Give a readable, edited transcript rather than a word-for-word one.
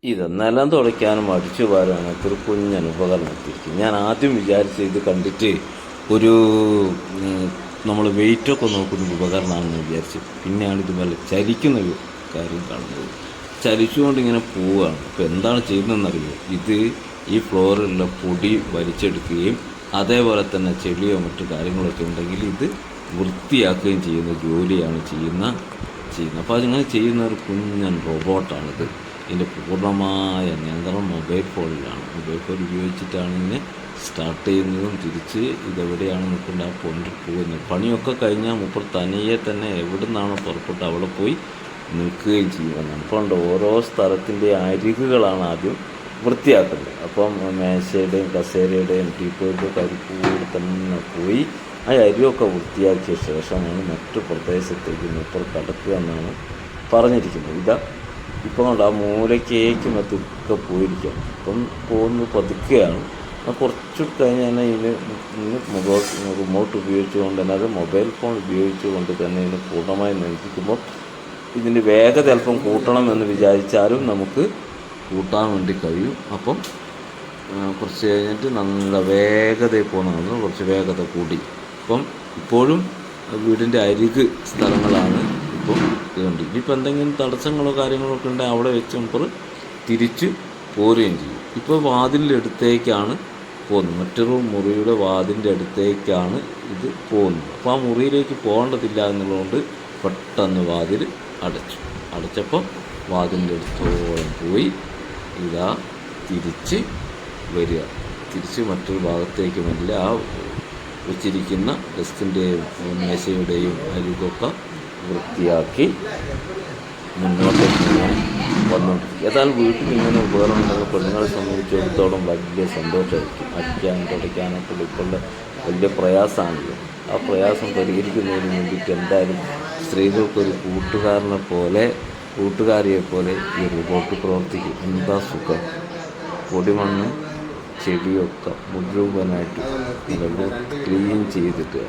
ഇതെന്നെല്ലാം തുടയ്ക്കാനും അടിച്ചു വാരും അങ്ങനത്തെ ഒരു കുഞ്ഞൻ ഉപകരണം എത്തിയിരിക്കും. ഞാൻ ആദ്യം വിചാരിച്ച ഇത് കണ്ടിട്ട് ഒരു നമ്മൾ വെയിറ്റൊക്കെ നോക്കുന്ന ഉപകരണമാണെന്ന് വിചാരിച്ചു. പിന്നെയാണ് ഇതുപോലെ ചലിക്കുന്നൊരു കാര്യം കാണുന്നത്. ചലിച്ചുകൊണ്ട് ഇങ്ങനെ പോവുകയാണ്. അപ്പോൾ എന്താണ് ചെയ്യുന്നതെന്നറിയോ? ഇത് ഈ ഫ്ലോറിലുള്ള പൊടി വലിച്ചെടുക്കുകയും അതേപോലെ തന്നെ ചെളിയോ മറ്റു കാര്യങ്ങളൊക്കെ ഉണ്ടെങ്കിൽ ഇത് വൃത്തിയാക്കുകയും ചെയ്യുന്ന ജോലിയാണ് ചെയ്യുന്നത്. അപ്പോൾ അതിങ്ങനെ ചെയ്യുന്ന ഒരു കുഞ്ഞൻ റോബോട്ടാണിത്. ഇതിൻ്റെ പൂർണ്ണമായ നിയന്ത്രണം മൊബൈൽ ഫോണിലാണ്. മൊബൈൽ ഫോൺ ഉപയോഗിച്ചിട്ടാണ് ഇതിനെ സ്റ്റാർട്ട് ചെയ്യുന്നതും തിരിച്ച് ഇതെവിടെയാണ് നിൽക്കേണ്ടത് ആ പോയിന്റിൽ പോകുന്നത്. പണിയൊക്കെ കഴിഞ്ഞാൽ മുപ്പർ തനിയെ തന്നെ എവിടെ നിന്നാണോ പുറപ്പെട്ട് അവിടെ പോയി നിൽക്കുകയും ചെയ്യുമെന്നാണ്. അപ്പോൾ ഓരോ സ്ഥലത്തിൻ്റെ അരികുകളാണ് ആദ്യം വൃത്തിയാക്കുന്നത്. അപ്പം മേശയുടെയും കസേരയുടെയും ടീപ്പോയുടെ കരിപ്പൂടെ തന്നെ പോയി ആ അരിയൊക്കെ വൃത്തിയാക്കിയ ശേഷമാണ് മറ്റു പ്രദേശത്തേക്ക് മുപ്പർ കടക്കുക എന്നാണ് പറഞ്ഞിരിക്കുന്നത്. ഇതാ ഇപ്പം കൊണ്ട് ആ മൂലക്കേക്ക് മറ്റൊക്കെ പോയിരിക്കുകയാണ്. അപ്പം പോകുന്നത് പതുക്കെയാണ്. കുറച്ച് കഴിഞ്ഞാൽ ഇതിന് റിമോട്ട് ഉപയോഗിച്ചുകൊണ്ട് തന്നെ, അത് മൊബൈൽ ഫോൺ ഉപയോഗിച്ചുകൊണ്ട് തന്നെ ഇതിന് പൂർണ്ണമായി നിയന്ത്രിക്കുമ്പോൾ ഇതിൻ്റെ വേഗത അല്പം കൂട്ടണം എന്ന് വിചാരിച്ചാലും നമുക്ക് കൂട്ടാൻ വേണ്ടി കഴിയും. അപ്പം കുറച്ച് കഴിഞ്ഞിട്ട് നല്ല വേഗതയിൽ പോകുന്നതാണ്. കുറച്ച് വേഗത കൂടി. അപ്പം ഇപ്പോഴും വീടിൻ്റെ അരിക് സ്ഥലങ്ങളാണ് ഇപ്പം ഇതുണ്ട്. ഇനിയിപ്പോൾ എന്തെങ്കിലും തടസ്സങ്ങളോ കാര്യങ്ങളോ ഒക്കെ ഉണ്ടെങ്കിൽ അവിടെ വെച്ച് നമുക്ക് തിരിച്ച് പോരുകയും ചെയ്യും. ഇപ്പോൾ വാതിലിൻ്റെ അടുത്തേക്കാണ് പോകുന്നത്. മറ്റൊരു മുറിയുടെ വാതിലിൻ്റെ അടുത്തേക്കാണ് ഇത് പോകുന്നത്. അപ്പോൾ ആ മുറിയിലേക്ക് പോകേണ്ടതില്ല എന്നുള്ളതുകൊണ്ട് പെട്ടെന്ന് വാതിൽ അടച്ചപ്പോൾ വാതിലിൻ്റെ അടുത്തോളം പോയി ഇതാ തിരിച്ച് വരിക. തിരിച്ച് മറ്റൊരു ഭാഗത്തേക്ക് മെല്ലെ ആ വെച്ചിരിക്കുന്ന ഡെസ്കിൻ്റെയും മേശയുടെയും അരികൊക്കെ വൃത്തിയാക്കി മുന്നോട്ടേക്ക് വന്നുകൊണ്ടിരിക്കും. ഏതായാലും വീട്ടിൽ ഇങ്ങനെ ഉപകരണം ഉണ്ടെങ്കിൽ പെണ്ണുങ്ങളെ സംബന്ധിച്ചിടത്തോളം വലിയ സന്തോഷമായിരിക്കും. അടിക്കാനും തുടയ്ക്കാനൊക്കെ ഇപ്പോഴുള്ള വലിയ പ്രയാസമാണല്ലോ. ആ പ്രയാസം പരിഹരിക്കുന്നതിന് വേണ്ടിയിട്ട് എന്തായാലും സ്ത്രീകൾക്കൊരു കൂട്ടുകാരിയെ പോലെ ഈ റോബോട്ട് പ്രവർത്തിക്കും. എന്താ സുഖം! പൊടിമണ്ണ് ചെടിയൊക്കെ മുഴുവനായിട്ട് ക്ലീൻ ചെയ്തിട്ട്